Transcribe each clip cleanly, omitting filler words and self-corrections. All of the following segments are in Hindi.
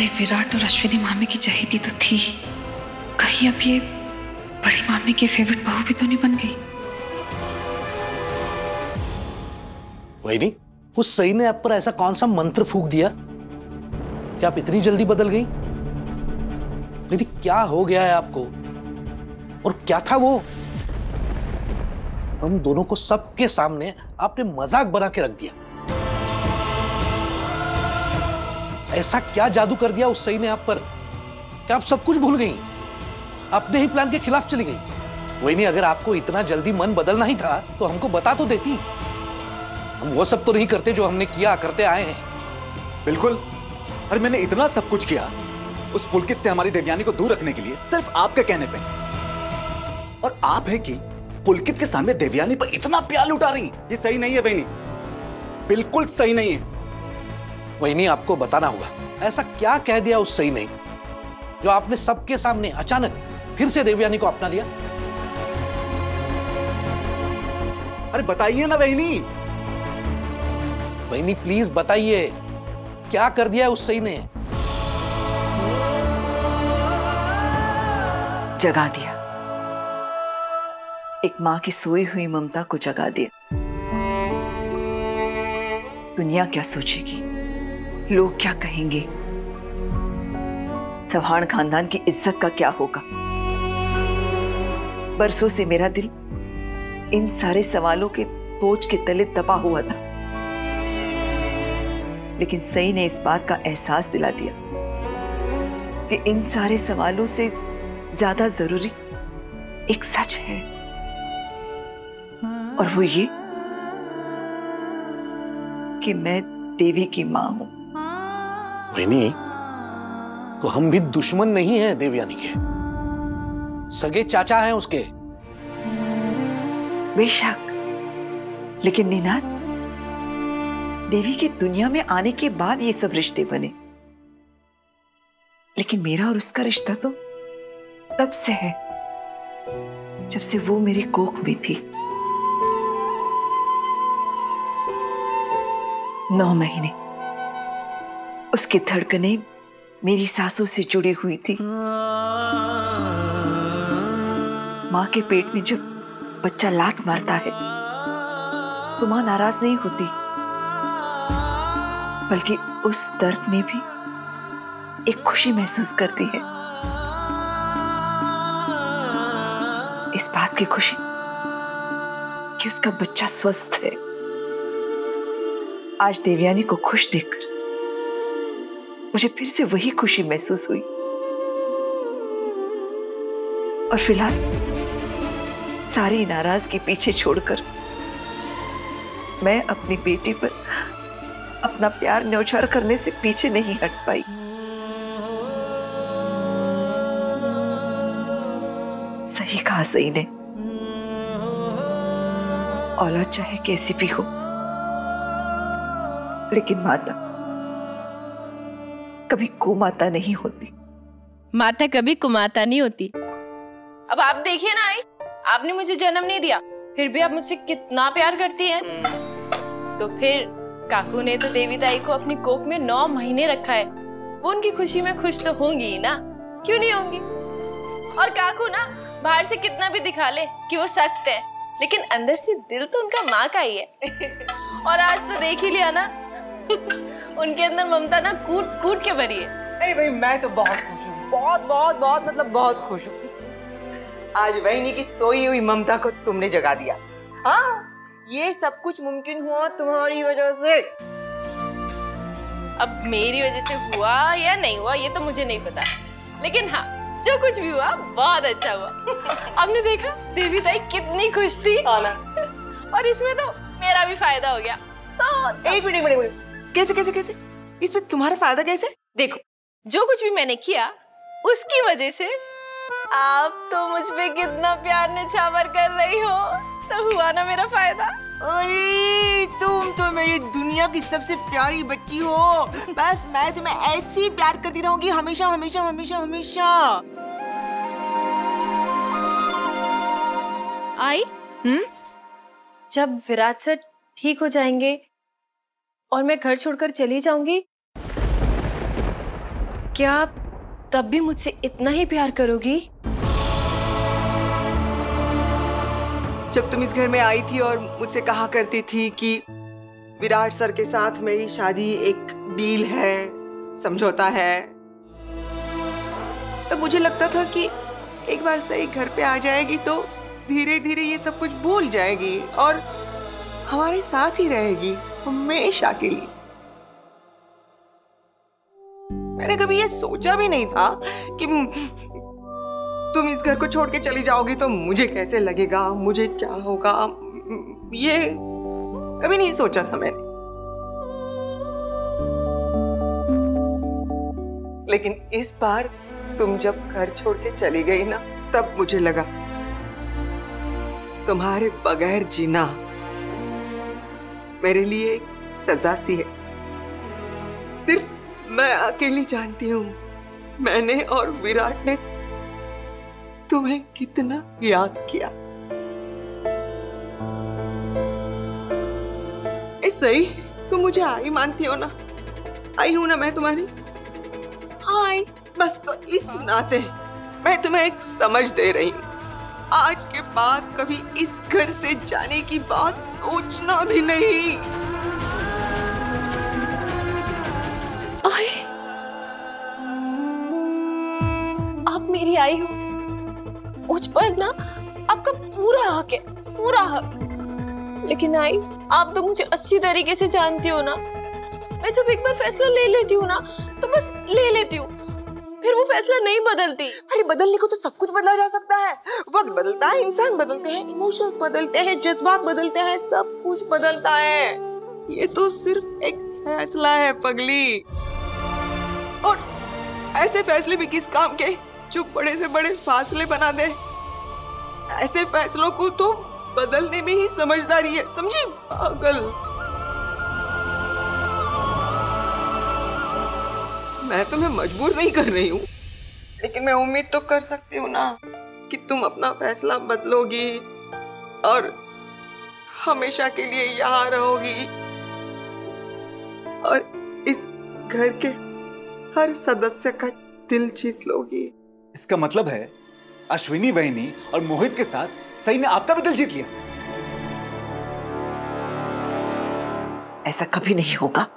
भाई विराट और अश्विनी मामी की चहेती तो थी, कहीं अब ये बड़ी मामी की फेवरेट बहू भी तो नहीं बन गई? वही नहीं, उस सही ने आप पर ऐसा कौन सा मंत्र फूंक दिया कि आप इतनी जल्दी बदल गई? मेरी क्या हो गया है आपको? और क्या था वो? हम दोनों को सबके सामने आपने मजाक बना के रख दिया। ऐसा क्या जादू कर दिया उस सही ने आप पर कि आप सब कुछ भूल गई, अपने ही प्लान के खिलाफ चली गई? वही नहीं, अगर आपको इतना जल्दी मन बदलना ही था तो हमको बता तो देती। हम वो सब तो नहीं करते जो हमने किया करते आए हैं। बिल्कुल। अरे मैंने इतना सब कुछ किया उस पुलकित से हमारी देवयानी को दूर रखने के लिए, सिर्फ आपके कहने पे। और आप है कि पुलकित के सामने देवयानी पर इतना प्यार लुटा रही हैं। ये सही नहीं है बहनी, बिल्कुल सही नहीं है। वही नहीं, आपको बताना होगा ऐसा क्या कह दिया उस सही ने जो आपने सबके सामने अचानक फिर से देवयानी को अपना लिया? अरे बताइए ना बहनी। बहनी प्लीज बताइए, क्या कर दिया उस सही ने? जगा दिया, एक मां की सोई हुई ममता को जगा दिया। दुनिया क्या सोचेगी, लोग क्या कहेंगे, चौहान खानदान की इज्जत का क्या होगा? बरसों से मेरा दिल इन सारे सवालों के बोझ के तले दबा हुआ था, लेकिन सही ने इस बात का एहसास दिला दिया कि इन सारे सवालों से ज्यादा जरूरी एक सच है, और वो ये कि मैं देवी की मां हूं। नहीं, तो हम भी दुश्मन नहीं हैं देवयानी के, सगे चाचा हैं उसके। बेशक, लेकिन निनाद, देवी की दुनिया में आने के बाद ये सब रिश्ते बने, लेकिन मेरा और उसका रिश्ता तो तब से है जब से वो मेरी कोख में थी। 9 महीने उसकी धड़कनें मेरी सांसों से जुड़ी हुई थी। मां के पेट में जब बच्चा लात मारता है तो मां नाराज नहीं होती, बल्कि उस दर्द में भी एक खुशी महसूस करती है। इस बात की खुशी कि उसका बच्चा स्वस्थ है। आज देवयानी को खुश देखकर मुझे फिर से वही खुशी महसूस हुई। और फिलहाल सारी नाराजगी पीछे छोड़कर मैं अपनी बेटी पर अपना प्यार न्यौछावर करने से पीछे नहीं हट पाई। सही कहा सही ने, औलाद चाहे कैसी भी हो, लेकिन माता कभी कुमाता नहीं होती। माता कभी कुमाता नहीं होती। अब आप देखिए ना आई, आपने मुझे जन्म नहीं दिया, फिर भी आप मुझसे कितना प्यार करती हैं। तो फिर काकू ने तो देवी ताई को अपनी कोख में 9 महीने रखा है, वो उनकी खुशी में खुश तो होंगी ही ना, क्यों नहीं होंगी? और काकू ना बाहर से कितना भी दिखा ले कि वो सख्त है, लेकिन अंदर से दिल तो उनका माँ का ही है। और आज तो देख ही लिया ना, उनके अंदर ममता ना कूट कूट के भरी है। अरे भाई मैं तो बहुत खुश हूँ, बहुत बहुत बहुत मतलब बहुत खुश हूँ। आज वहीनी की सोई हुई ममता को तुमने जगा दिया। हाँ, ये सब कुछ मुमकिन हुआ तुम्हारी वजह से। अब मेरी वजह से हुआ या नहीं हुआ ये तो मुझे नहीं पता, लेकिन हाँ जो कुछ भी हुआ बहुत अच्छा हुआ। आपने देखा देवी ताई कितनी खुश थी, हाँ ना? और इसमें तो मेरा भी फायदा हो गया। तो एक मिनट, कैसे कैसे कैसे इसमें तुम्हारा फायदा कैसे? देखो, जो कुछ भी मैंने किया उसकी वजह से आप तो मुझ पे कितना प्यार न्यौछावर कर रही हो, तो हुआ ना मेरा फायदा। अरे तुम तो मेरी दुनिया की सबसे प्यारी बच्ची हो। बस मैं तुम्हें ऐसे ही प्यार करती रहूंगी हमेशा हमेशा हमेशा हमेशा। आई जब विराट सर ठीक हो जाएंगे और मैं घर छोड़कर चली जाऊंगी, क्या आप तब भी मुझसे इतना ही प्यार करोगी? जब तुम इस घर में आई थी और मुझसे कहा करती थी कि विराट सर के साथ मेरी शादी एक डील है, समझौता है, तब मुझे लगता था कि एक बार सही घर पे आ जाएगी तो धीरे धीरे ये सब कुछ भूल जाएगी और हमारे साथ ही रहेगी हमेशा के लिए। मैंने कभी ये सोचा भी नहीं था कि तुम इस घर को छोड़ के चली जाओगी तो मुझे कैसे लगेगा, मुझे क्या होगा, ये कभी नहीं सोचा था मैंने। लेकिन इस बार तुम जब घर छोड़ के चली गई ना, तब मुझे लगा तुम्हारे बगैर जीना मेरे लिए एक सजा सी है। सिर्फ मैं अकेली जानती हूँ मैंने और विराट ने तुम्हें कितना याद किया। सही तुम मुझे आई मानती हो ना? आई हूं ना मैं तुम्हारी? हाय। बस तो इस नाते मैं तुम्हें एक समझ दे रही हूँ। आज के बाद कभी इस घर से जाने की बात सोचना भी नहीं। आई, आप मेरी आई हो, मुझ पर ना आपका पूरा हक है, पूरा हक। लेकिन आई, आप तो मुझे अच्छी तरीके से जानती हो ना, मैं जब एक बार फैसला ले लेती हूँ ना तो बस ले लेती हूँ, फिर वो फैसला नहीं बदलती। अरे बदलने को तो सब कुछ बदला जा सकता है। वक्त बदलता है, इंसान बदलते हैं, इमोशंस बदलते हैं, जज्बात बदलते हैं, सब कुछ बदलता है। ये तो सिर्फ एक फैसला है पगली। और ऐसे फैसले भी किस काम के जो बड़े से बड़े फासले बना दे। ऐसे फैसलों को तो बदलने में ही समझदारी है, समझी पागल। मैं तुम्हें मजबूर नहीं कर रही हूँ, लेकिन मैं उम्मीद तो कर सकती हूँ ना कि तुम अपना फैसला बदलोगी और हमेशा के लिए यहाँ रहोगी और इस घर के हर सदस्य का दिल जीत लोगी। इसका मतलब है अश्विनी वहिनी और मोहित के साथ सही ने आपका भी दिल जीत लिया। ऐसा कभी नहीं होगा।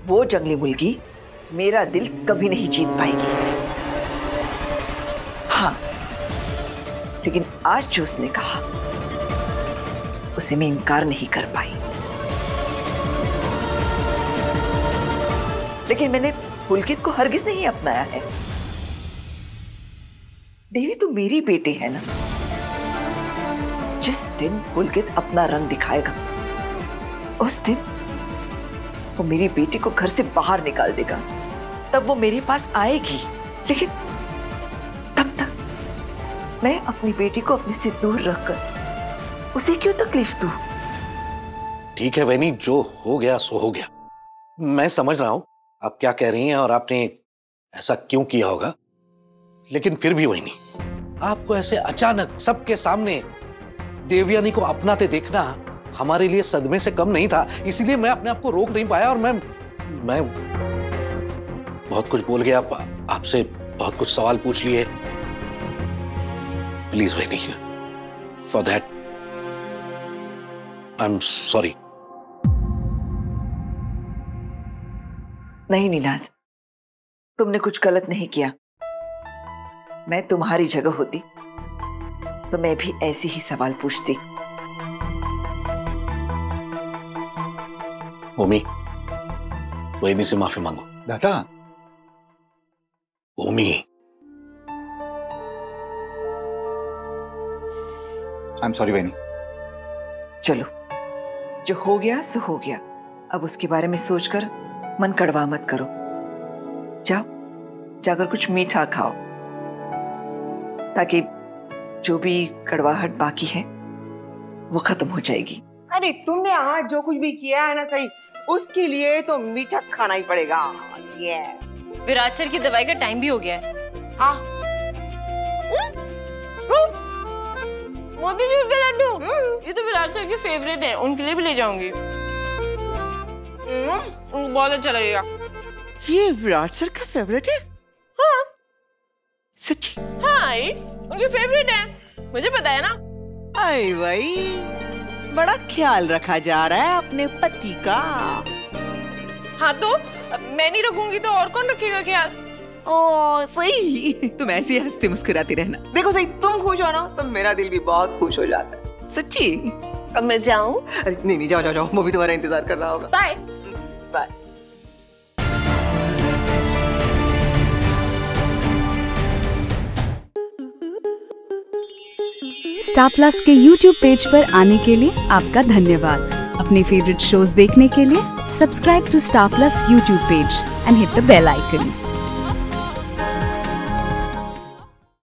वो जंगली मुर्गी मेरा दिल कभी नहीं जीत पाएगी। हाँ, लेकिन आज जो उसने कहा उसे मैं इनकार नहीं कर पाई। लेकिन मैंने पुलकित को हरगिज नहीं अपनाया है। देवी तो मेरी बेटी है ना। जिस दिन पुलकित अपना रंग दिखाएगा उस दिन वो मेरी बेटी को घर से बाहर निकाल देगा, तब वो मेरे पास आएगी। लेकिन तब तक मैं अपनी बेटी को अपने से दूर रखकर उसे क्यों तकलीफ दूं? ठीक है वैनी, जो हो गया सो हो गया। मैं समझ रहा हूं आप क्या कह रही हैं और आपने ऐसा क्यों किया होगा, लेकिन फिर भी वैनी, आपको ऐसे अचानक सबके सामने देवयानी को अपनाते देखना हमारे लिए सदमे से कम नहीं था। इसीलिए मैं अपने आप को रोक नहीं पाया और मैं बहुत कुछ बोल गया, आपसे बहुत कुछ सवाल पूछ लिए। प्लीज वैनी, for that I am sorry. नहीं नीनाद, तुमने कुछ गलत नहीं किया। मैं तुम्हारी जगह होती तो मैं भी ऐसे ही सवाल पूछती। ओमी, वैनी से माफी मांगो। दादा, ओमी, आई एम सॉरी वैनी। चलो, जो हो गया सो हो गया। अब उसके बारे में सोचकर मन कड़वा मत करो। जाओ, जाकर कुछ मीठा खाओ ताकि जो भी कड़वाहट बाकी है वो खत्म हो जाएगी। अरे तुमने आज जो कुछ भी किया है ना सही, उसके लिए तो मीठा खाना ही पड़ेगा। ये विराट सर की दवाई का टाइम भी हो गया है। मोतीचूर के लड्डू, ये तो विराट सर के फेवरेट हैं, उनके लिए भी ले जाऊंगी। बहुत अच्छा लगेगा। ये विराट सर का फेवरेट है? हाँ सच्ची? हाँ आई, उनके फेवरेट है, मुझे पता है ना। आई भाई, बड़ा ख्याल रखा जा रहा है अपने पति का। हाँ तो मैं नहीं रखूंगी तो और कौन रखेगा ख्याल? ओ सही, तुम ऐसे ही हंसती मुस्कुराती रहना। देखो सही, तुम खुश हो ना तो मेरा दिल भी बहुत खुश हो जाता है। सच्ची। अब मैं जाऊं? अरे नहीं, जाओ जाओ जाओ, वो भी तुम्हारा इंतजार कर रहा होगा। Bye bye. स्टार प्लस के YouTube पेज पर आने के लिए आपका धन्यवाद। अपने फेवरेट शोज देखने के लिए subscribe to star plus YouTube page and hit the bell icon.